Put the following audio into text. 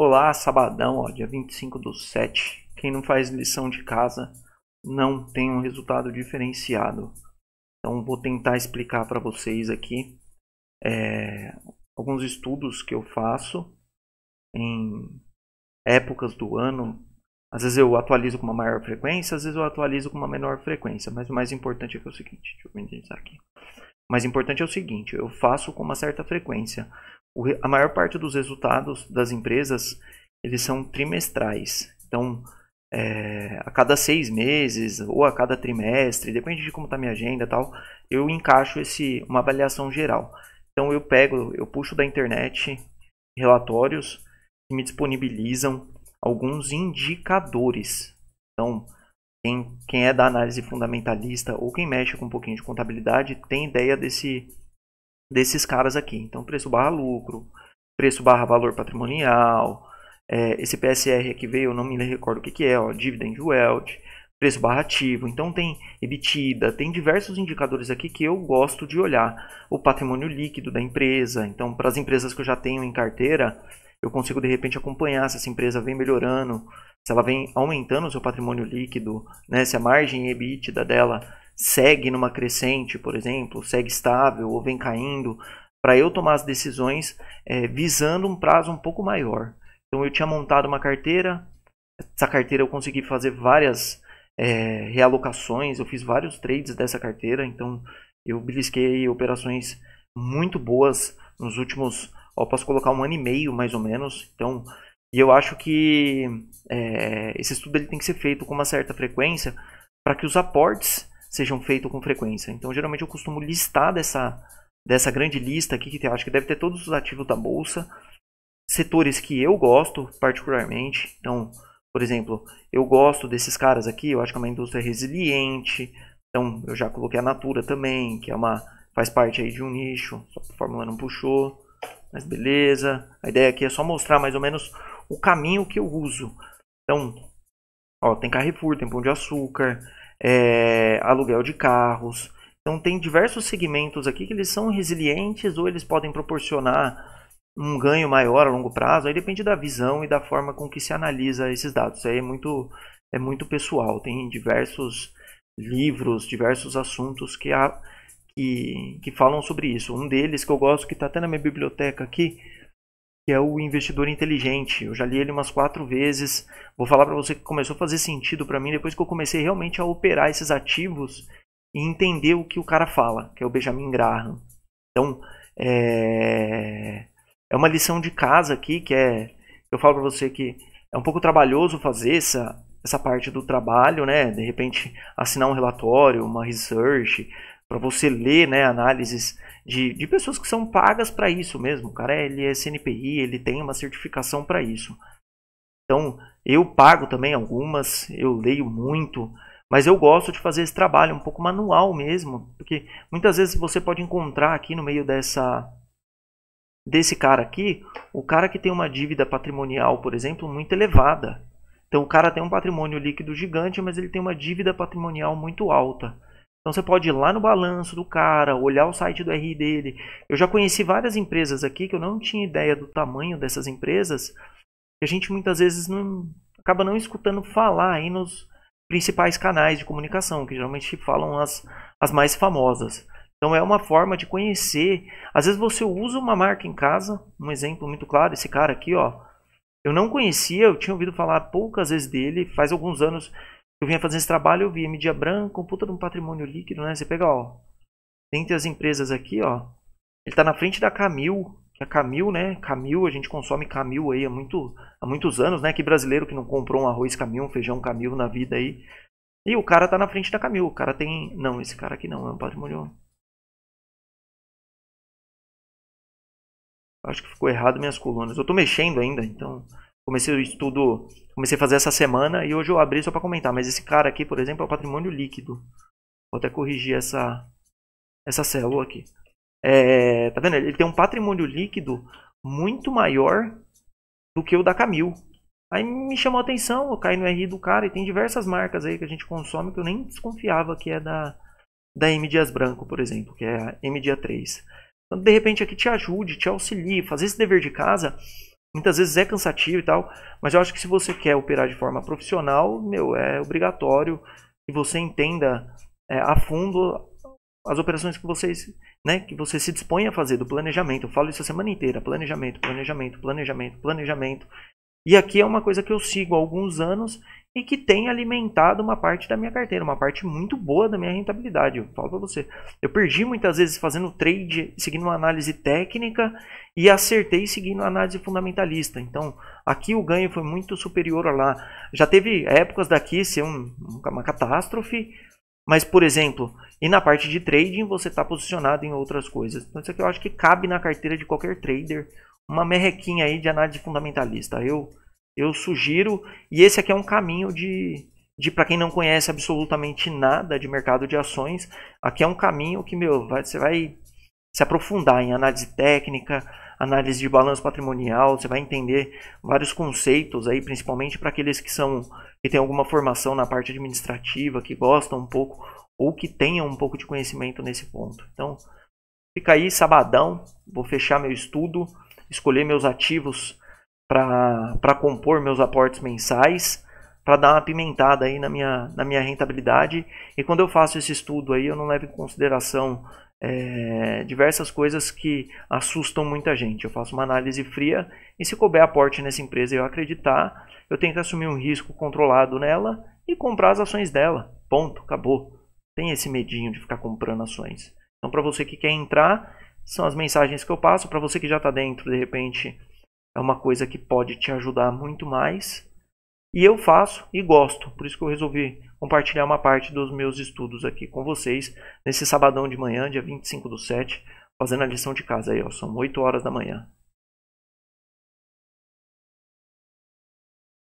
Olá, sabadão, ó, dia 25/7. Quem não faz lição de casa não tem um resultado diferenciado. Então, vou tentar explicar para vocês aqui alguns estudos que eu faço em épocas do ano. Às vezes eu atualizo com uma maior frequência, às vezes eu atualizo com uma menor frequência. Mas o mais importante é que é o seguinte, deixa eu organizar aqui. O mais importante é o seguinte, eu faço com uma certa frequência. A maior parte dos resultados das empresas, eles são trimestrais. Então, a cada 6 meses ou a cada trimestre, depende de como está minha agenda e tal, eu encaixo uma avaliação geral. Então, eu puxo da internet relatórios que me disponibilizam alguns indicadores. Então, quem é da análise fundamentalista ou quem mexe com um pouquinho de contabilidade tem ideia desses caras aqui. Então, preço barra lucro, preço barra valor patrimonial, esse PSR aqui veio, eu não me recordo o que é, ó, dividend yield, preço barra ativo. Então, tem EBITDA, tem diversos indicadores aqui que eu gosto de olhar. O patrimônio líquido da empresa. Então, para as empresas que eu já tenho em carteira, eu consigo, de repente, acompanhar se essa empresa vem melhorando, se ela vem aumentando o seu patrimônio líquido, né? Se a margem EBITDA dela segue numa crescente, por exemplo, segue estável ou vem caindo, para eu tomar as decisões visando um prazo um pouco maior. Então eu tinha montado uma carteira, essa carteira eu consegui fazer várias realocações, eu fiz vários trades dessa carteira, então eu belisquei operações muito boas nos últimos, posso colocar 1 ano e meio mais ou menos. Então, e eu acho que esse estudo ele tem que ser feito com uma certa frequência para que os aportes sejam feitos com frequência. Então, geralmente eu costumo listar dessa grande lista aqui, que eu acho que deve ter todos os ativos da bolsa, setores que eu gosto particularmente. Então, por exemplo, eu gosto desses caras aqui, eu acho que é uma indústria resiliente. Então, eu já coloquei a Natura também, que faz parte aí de um nicho, só que a Fórmula não puxou, mas beleza. A ideia aqui é só mostrar mais ou menos o caminho que eu uso. Então, tem Carrefour, tem Pão de Açúcar, aluguel de carros. Então, tem diversos segmentos aqui que eles são resilientes ou eles podem proporcionar um ganho maior a longo prazo. Aí depende da visão e da forma com que se analisa esses dados. Isso aí é muito pessoal. Tem diversos livros, diversos assuntos que falam sobre isso. Um deles que eu gosto, que está até na minha biblioteca aqui, que é o Investidor Inteligente. Eu já li ele umas 4 vezes. Vou falar para você que começou a fazer sentido para mim depois que eu comecei realmente a operar esses ativos e entender o que o cara fala, que é o Benjamin Graham. Então, é uma lição de casa aqui, eu falo para você que é um pouco trabalhoso fazer essa parte do trabalho, né? De repente, assinar um relatório, uma research, para você ler, né, análises de pessoas que são pagas para isso mesmo. O cara ele é CNPI, ele tem uma certificação para isso. Então, eu pago também algumas, eu leio muito, mas eu gosto de fazer esse trabalho um pouco manual mesmo, porque muitas vezes você pode encontrar aqui no meio desse cara aqui, o cara que tem uma dívida patrimonial, por exemplo, muito elevada. Então, o cara tem um patrimônio líquido gigante, mas ele tem uma dívida patrimonial muito alta. Então você pode ir lá no balanço do cara, olhar o site do RI dele. Eu já conheci várias empresas aqui que eu não tinha ideia do tamanho dessas empresas, que a gente muitas vezes acaba não escutando falar aí nos principais canais de comunicação, que geralmente falam as mais famosas. Então é uma forma de conhecer. Às vezes você usa uma marca em casa, um exemplo muito claro, esse cara aqui, eu não conhecia, eu tinha ouvido falar poucas vezes dele, faz alguns anos eu vinha fazer esse trabalho, eu via mídia branca, um puta de um patrimônio líquido, né? Você pega, dentre as empresas aqui, ele está na frente da Camil, que a Camil, né? Camil, a gente consome Camil aí há muitos anos, né? Que brasileiro que não comprou um arroz Camil, um feijão Camil na vida aí. E o cara tá na frente da Camil, o cara tem... Não, esse cara aqui não, é um patrimônio... Acho que ficou errado minhas colunas. Eu tô mexendo ainda, então... Comecei a fazer essa semana e hoje eu abri só para comentar. Mas esse cara aqui, por exemplo, é o patrimônio líquido. Vou até corrigir essa célula aqui. Tá vendo? Ele tem um patrimônio líquido muito maior do que o da Camil. Aí me chamou a atenção, eu caí no RI do cara e tem diversas marcas aí que a gente consome que eu nem desconfiava que é da M Dias Branco, por exemplo, que é a M Dia 3. Então, de repente aqui te ajude, te auxilie, fazer esse dever de casa. Muitas vezes é cansativo e tal, mas eu acho que se você quer operar de forma profissional, meu, é obrigatório que você entenda a fundo as operações que que você se dispõe a fazer do planejamento. Eu falo isso a semana inteira, planejamento, planejamento, planejamento, planejamento. E aqui é uma coisa que eu sigo há alguns anos e que tem alimentado uma parte da minha carteira, uma parte muito boa da minha rentabilidade. Eu falo para você, eu perdi muitas vezes fazendo trade, seguindo uma análise técnica e acertei seguindo uma análise fundamentalista. Então, aqui o ganho foi muito superior a lá. Já teve épocas daqui ser uma catástrofe, mas, por exemplo, e na parte de trading você está posicionado em outras coisas. Então isso aqui eu acho que cabe na carteira de qualquer trader. Uma merrequinha aí de análise fundamentalista. Eu sugiro, e esse aqui é um caminho de para quem não conhece absolutamente nada de mercado de ações, aqui é um caminho que, você vai se aprofundar em análise técnica, análise de balanço patrimonial, você vai entender vários conceitos aí, principalmente para aqueles que têm alguma formação na parte administrativa, que gostam um pouco ou que tenham um pouco de conhecimento nesse ponto. Então, fica aí, sabadão, vou fechar meu estudo, escolher meus ativos para compor meus aportes mensais, para dar uma pimentada aí na minha rentabilidade. E quando eu faço esse estudo aí, eu não levo em consideração diversas coisas que assustam muita gente. Eu faço uma análise fria e se couber aporte nessa empresa e eu acreditar, eu tenho que assumir um risco controlado nela e comprar as ações dela. Ponto, acabou. Tem esse medinho de ficar comprando ações. Então, para você que quer entrar, são as mensagens que eu passo. Para você que já está dentro, de repente, é uma coisa que pode te ajudar muito mais. E eu faço e gosto. Por isso que eu resolvi compartilhar uma parte dos meus estudos aqui com vocês nesse sabadão de manhã, dia 25/7, fazendo a lição de casa aí, ó. São 8 horas da manhã.